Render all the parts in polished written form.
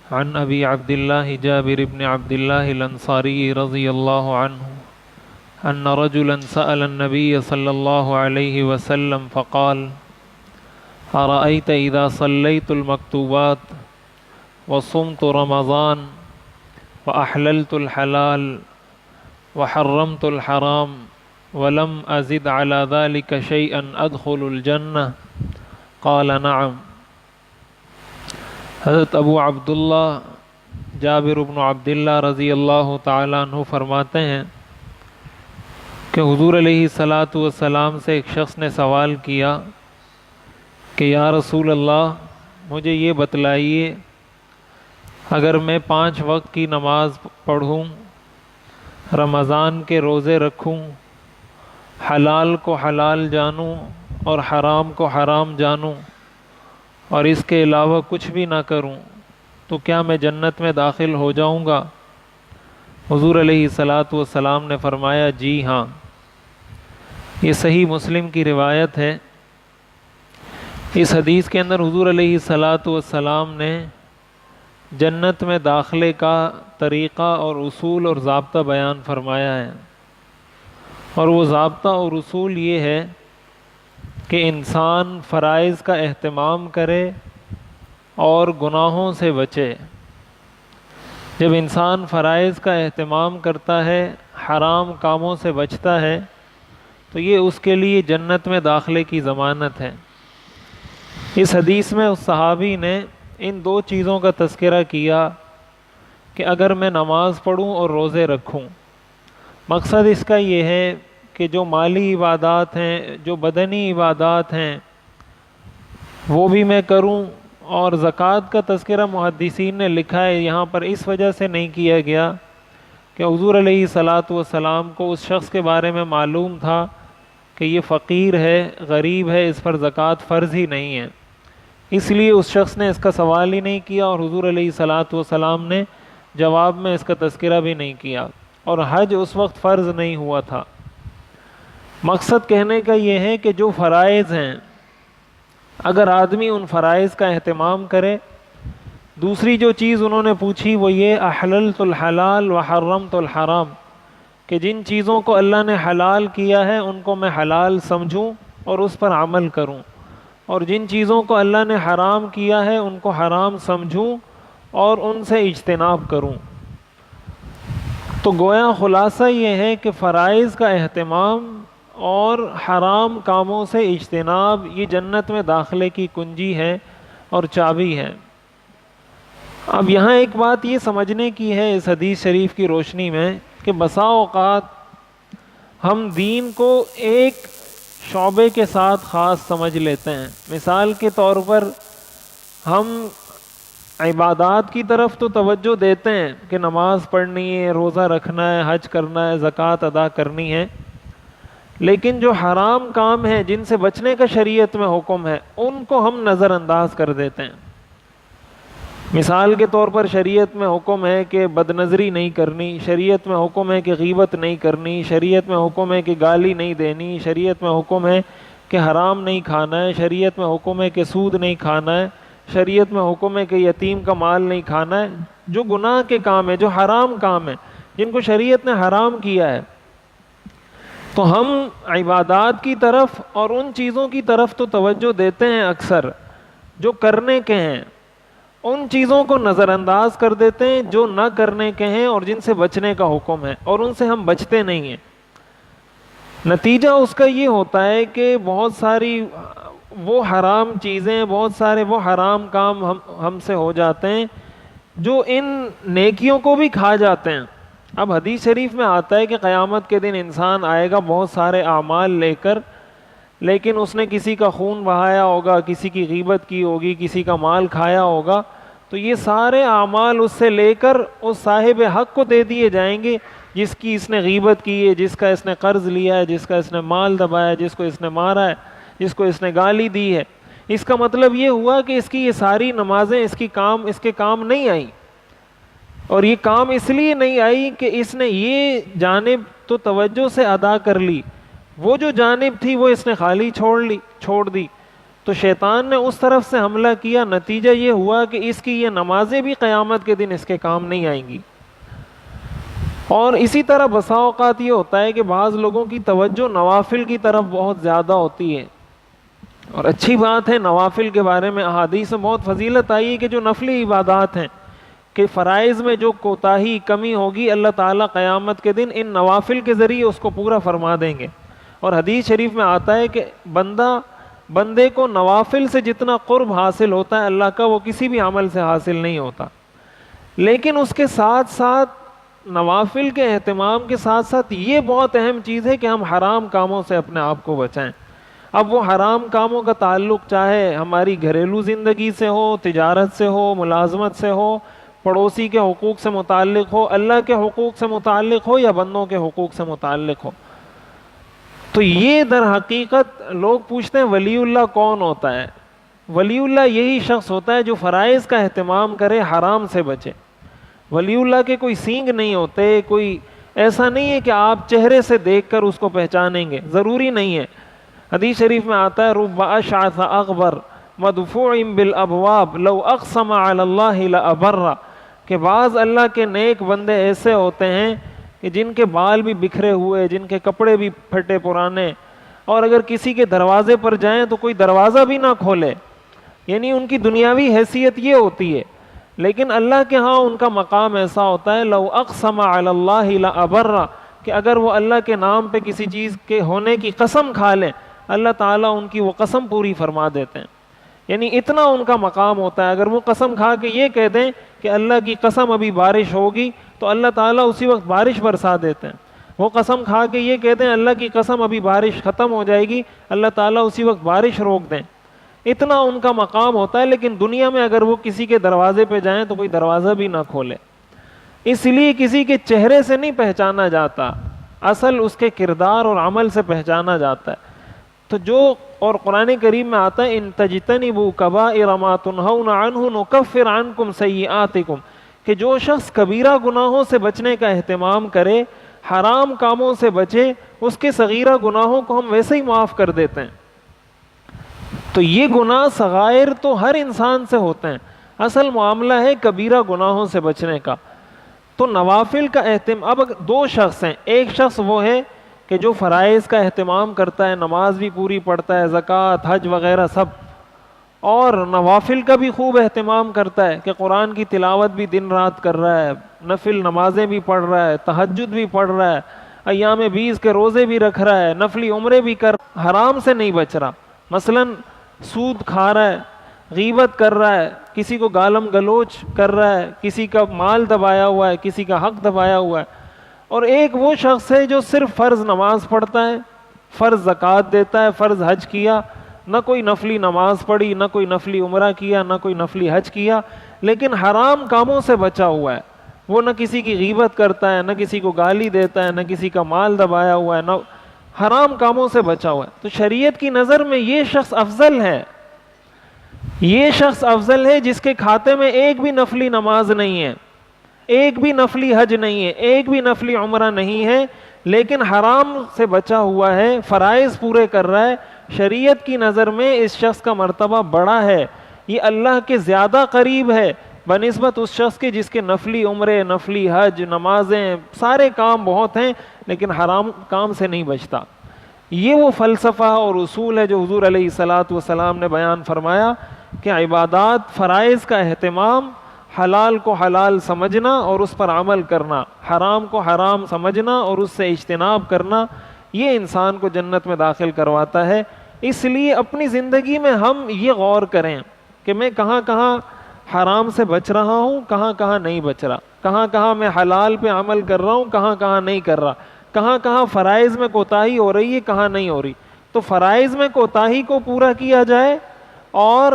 عن أبي عبد الله جابر بن عبد الله الأنصاري رضي الله عنه أن رجلا سأل النبي صلى الله عليه وسلم فقال: أرأيت إذا صليت المكتوبات وصمت رمضان وأحللت الحلال وحرمت الحرام ولم أزد على ذلك شيئا أدخل الجنة؟ قال نعم۔ حضرت ابو عبداللہ جابر بن عبداللہ رضی اللہ تعالیٰ عنہ فرماتے ہیں کہ حضور علیہ الصلاۃ والسلام سے ایک شخص نے سوال کیا کہ یا رسول اللہ، مجھے یہ بتلائیے، اگر میں 5 وقت کی نماز پڑھوں، رمضان کے روزے رکھوں، حلال کو حلال جانوں اور حرام کو حرام جانوں، اور اس کے علاوہ کچھ بھی نہ کروں، تو کیا میں جنت میں داخل ہو جاؤں گا؟ حضور علیہ الصلاۃ والسلام نے فرمایا جی ہاں۔ یہ صحیح مسلم کی روایت ہے۔ اس حدیث کے اندر حضور علیہ الصلاۃ والسلام نے جنت میں داخلے کا طریقہ اور اصول اور ضابطہ بیان فرمایا ہے، اور وہ ضابطہ اور اصول یہ ہے کہ انسان فرائض کا اہتمام کرے اور گناہوں سے بچے۔ جب انسان فرائض کا اہتمام کرتا ہے، حرام کاموں سے بچتا ہے، تو یہ اس کے لیے جنت میں داخلے کی ضمانت ہے۔ اس حدیث میں اس صحابی نے ان 2 چیزوں کا تذکرہ کیا کہ اگر میں نماز پڑھوں اور روزے رکھوں، مقصد اس کا یہ ہے کہ جو مالی عبادات ہیں، جو بدنی عبادات ہیں، وہ بھی میں کروں۔ اور زکوٰۃ کا تذکرہ محدثین نے لکھا ہے یہاں پر اس وجہ سے نہیں کیا گیا کہ حضور علیہ الصلاۃ والسلام کو اس شخص کے بارے میں معلوم تھا کہ یہ فقیر ہے، غریب ہے، اس پر زکوٰۃ فرض ہی نہیں ہے، اس لیے اس شخص نے اس کا سوال ہی نہیں کیا، اور حضور علیہ الصلاۃ والسلام نے جواب میں اس کا تذکرہ بھی نہیں کیا، اور حج اس وقت فرض نہیں ہوا تھا۔ مقصد کہنے کا یہ ہے کہ جو فرائض ہیں، اگر آدمی ان فرائض کا اہتمام کرے۔ دوسری جو چیز انہوں نے پوچھی وہ یہ احللت الحلال وحرمت الحرام، کہ جن چیزوں کو اللہ نے حلال کیا ہے ان کو میں حلال سمجھوں اور اس پر عمل کروں، اور جن چیزوں کو اللہ نے حرام کیا ہے ان کو حرام سمجھوں اور ان سے اجتناب کروں۔ تو گویا خلاصہ یہ ہے کہ فرائض کا اہتمام اور حرام کاموں سے اجتناب یہ جنت میں داخلے کی کنجی ہے اور چابی ہے۔ اب یہاں ایک بات یہ سمجھنے کی ہے اس حدیث شریف کی روشنی میں کہ بسا اوقات ہم دین کو ایک شعبے کے ساتھ خاص سمجھ لیتے ہیں۔ مثال کے طور پر ہم عبادات کی طرف تو توجہ دیتے ہیں کہ نماز پڑھنی ہے، روزہ رکھنا ہے، حج کرنا ہے، زکوٰۃ ادا کرنی ہے، لیکن جو حرام کام ہیں جن سے بچنے کا شریعت میں حکم ہے ان کو ہم نظر انداز کر دیتے ہیں۔ مثال کے طور پر شریعت میں حکم ہے کہ بد نظری نہیں کرنی، شریعت میں حکم ہے کہ غیبت نہیں کرنی، شریعت میں حکم ہے کہ گالی نہیں دینی، شریعت میں حکم ہے کہ حرام نہیں کھانا ہے، شریعت میں حکم ہے کہ سود نہیں کھانا ہے، شریعت میں حکم ہے کہ یتیم کا مال نہیں کھانا ہے۔ جو گناہ کے کام ہیں، جو حرام کام ہیں، جن کو شریعت نے حرام کیا ہے، تو ہم عبادات کی طرف اور ان چیزوں کی طرف تو توجہ دیتے ہیں اکثر جو کرنے کے ہیں، ان چیزوں کو نظر انداز کر دیتے ہیں جو نہ کرنے کے ہیں اور جن سے بچنے کا حکم ہے، اور ان سے ہم بچتے نہیں ہیں۔ نتیجہ اس کا یہ ہوتا ہے کہ بہت ساری وہ حرام چیزیں، بہت سارے وہ حرام کام ہم سے ہو جاتے ہیں جو ان نیکیوں کو بھی کھا جاتے ہیں۔ اب حدیث شریف میں آتا ہے کہ قیامت کے دن انسان آئے گا بہت سارے اعمال لے کر، لیکن اس نے کسی کا خون بہایا ہوگا، کسی کی غیبت کی ہوگی، کسی کا مال کھایا ہوگا، تو یہ سارے اعمال اس سے لے کر اس صاحب حق کو دے دیے جائیں گے جس کی اس نے غیبت کی ہے، جس کا اس نے قرض لیا ہے، جس کا اس نے مال دبایا ہے، جس کو اس نے مارا ہے، جس کو اس نے گالی دی ہے۔ اس کا مطلب یہ ہوا کہ اس کی یہ ساری نمازیں اس کے کام نہیں آئیں، اور یہ کام اس لیے نہیں آئی کہ اس نے یہ جانب تو توجہ سے ادا کر لی، وہ جو جانب تھی وہ اس نے خالی چھوڑ دی۔ تو شیطان نے اس طرف سے حملہ کیا، نتیجہ یہ ہوا کہ اس کی یہ نمازیں بھی قیامت کے دن اس کے کام نہیں آئیں گی۔ اور اسی طرح بسا اوقات یہ ہوتا ہے کہ بعض لوگوں کی توجہ نوافل کی طرف بہت زیادہ ہوتی ہے، اور اچھی بات ہے، نوافل کے بارے میں احادیث میں بہت فضیلت آئی ہے کہ جو نفلی عبادات ہیں، کہ فرائض میں جو کوتاہی کمی ہوگی اللہ تعالیٰ قیامت کے دن ان نوافل کے ذریعے اس کو پورا فرما دیں گے۔ اور حدیث شریف میں آتا ہے کہ بندے کو نوافل سے جتنا قرب حاصل ہوتا ہے اللہ کا، وہ کسی بھی عمل سے حاصل نہیں ہوتا۔ لیکن اس کے ساتھ ساتھ نوافل کے اہتمام کے ساتھ ساتھ یہ بہت اہم چیز ہے کہ ہم حرام کاموں سے اپنے آپ کو بچائیں۔ اب وہ حرام کاموں کا تعلق چاہے ہماری گھریلو زندگی سے ہو، تجارت سے ہو، ملازمت سے ہو، پڑوسی کے حقوق سے متعلق ہو، اللہ کے حقوق سے متعلق ہو، یا بندوں کے حقوق سے متعلق ہو۔ تو یہ در حقیقت لوگ پوچھتے ہیں ولی اللہ کون ہوتا ہے؟ ولی اللہ یہی شخص ہوتا ہے جو فرائض کا اہتمام کرے، حرام سے بچے۔ ولی اللہ کے کوئی سینگ نہیں ہوتے، کوئی ایسا نہیں ہے کہ آپ چہرے سے دیکھ کر اس کو پہچانیں گے، ضروری نہیں ہے۔ حدیث شریف میں آتا ہے رب اشعث اغبر مدفوع بالابواب لو اقسم علی اللہ لابر، کہ بعض اللہ کے نیک بندے ایسے ہوتے ہیں کہ جن کے بال بھی بکھرے ہوئے، جن کے کپڑے بھی پھٹے پرانے، اور اگر کسی کے دروازے پر جائیں تو کوئی دروازہ بھی نہ کھولے، یعنی ان کی دنیاوی حیثیت یہ ہوتی ہے۔ لیکن اللہ کے ہاں ان کا مقام ایسا ہوتا ہے لو اقسم علی اللہ لابر، کہ اگر وہ اللہ کے نام پہ کسی چیز کے ہونے کی قسم کھا لیں اللہ تعالیٰ ان کی وہ قسم پوری فرما دیتے ہیں۔ یعنی اتنا ان کا مقام ہوتا ہے، اگر وہ قسم کھا کے یہ کہہ دیں کہ اللہ کی قسم ابھی بارش ہوگی تو اللہ تعالیٰ اسی وقت بارش برسا دیتے ہیں۔ وہ قسم کھا کے یہ کہتے ہیں اللہ کی قسم ابھی بارش ختم ہو جائے گی، اللہ تعالیٰ اسی وقت بارش روک دیں۔ اتنا ان کا مقام ہوتا ہے، لیکن دنیا میں اگر وہ کسی کے دروازے پہ جائیں تو کوئی دروازہ بھی نہ کھولے۔ اس لیے کسی کے چہرے سے نہیں پہچانا جاتا، اصل اس کے کردار اور عمل سے پہچانا جاتا ہے۔ تو جو اور قرآن کریم میں آتا ہے ان تجتنبوا کبائر ما تنہون عنہ نکفر عنکم سیئاتکم، کہ جو شخص کبیرہ گناہوں سے بچنے کا اہتمام کرے، حرام کاموں سے بچے، اس کے صغیرہ گناہوں کو ہم ویسے ہی معاف کر دیتے ہیں۔ تو یہ گناہ صغائر تو ہر انسان سے ہوتے ہیں، اصل معاملہ ہے کبیرہ گناہوں سے بچنے کا۔ تو نوافل کا اہتمام، اب دو شخص ہیں، ایک شخص وہ ہے کہ جو فرائض کا اہتمام کرتا ہے، نماز بھی پوری پڑھتا ہے، زکوٰۃ، حج وغیرہ سب، اور نوافل کا بھی خوب اہتمام کرتا ہے کہ قرآن کی تلاوت بھی دن رات کر رہا ہے، نفل نمازیں بھی پڑھ رہا ہے، تہجد بھی پڑھ رہا ہے، ایام 20 کے روزے بھی رکھ رہا ہے، نفلی عمرے بھی کر، حرام سے نہیں بچ رہا، مثلا سود کھا رہا ہے، غیبت کر رہا ہے، کسی کو گالم گلوچ کر رہا ہے، کسی کا مال دبایا ہوا ہے، کسی کا حق دبایا ہوا ہے۔ اور ایک وہ شخص ہے جو صرف فرض نماز پڑھتا ہے، فرض زکوٰۃ دیتا ہے، فرض حج کیا، نہ کوئی نفلی نماز پڑھی، نہ کوئی نفلی عمرہ کیا، نہ کوئی نفلی حج کیا، لیکن حرام کاموں سے بچا ہوا ہے۔ وہ نہ کسی کی غیبت کرتا ہے، نہ کسی کو گالی دیتا ہے، نہ کسی کا مال دبایا ہوا ہے، نہ حرام کاموں سے بچا ہوا ہے۔ تو شریعت کی نظر میں یہ شخص افضل ہے، یہ شخص افضل ہے جس کے کھاتے میں ایک بھی نفلی نماز نہیں ہے، ایک بھی نفلی حج نہیں ہے، ایک بھی نفلی عمرہ نہیں ہے، لیکن حرام سے بچا ہوا ہے، فرائض پورے کر رہا ہے۔ شریعت کی نظر میں اس شخص کا مرتبہ بڑا ہے، یہ اللہ کے زیادہ قریب ہے بنسبت اس شخص کے جس کے نفلی عمرے، نفلی حج، نمازیں، سارے کام بہت ہیں لیکن حرام کام سے نہیں بچتا۔ یہ وہ فلسفہ اور اصول ہے جو حضور علیہ الصلاۃ والسلام نے بیان فرمایا کہ عبادات، فرائض کا اہتمام، حلال کو حلال سمجھنا اور اس پر عمل کرنا، حرام کو حرام سمجھنا اور اس سے اجتناب کرنا، یہ انسان کو جنت میں داخل کرواتا ہے۔ اس لیے اپنی زندگی میں ہم یہ غور کریں کہ میں کہاں کہاں حرام سے بچ رہا ہوں، کہاں کہاں نہیں بچ رہا، کہاں کہاں میں حلال پہ عمل کر رہا ہوں، کہاں کہاں نہیں کر رہا، کہاں کہاں فرائض میں کوتاہی ہو رہی ہے، کہاں نہیں ہو رہی۔ تو فرائض میں کوتاہی کو پورا کیا جائے اور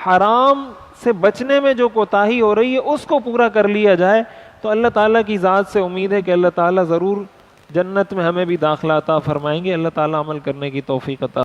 حرام سے بچنے میں جو کوتاہی ہو رہی ہے اس کو پورا کر لیا جائے تو اللہ تعالیٰ کی ذات سے امید ہے کہ اللہ تعالیٰ ضرور جنت میں ہمیں بھی داخلہ عطا فرمائیں گے۔ اللہ تعالیٰ عمل کرنے کی توفیق عطا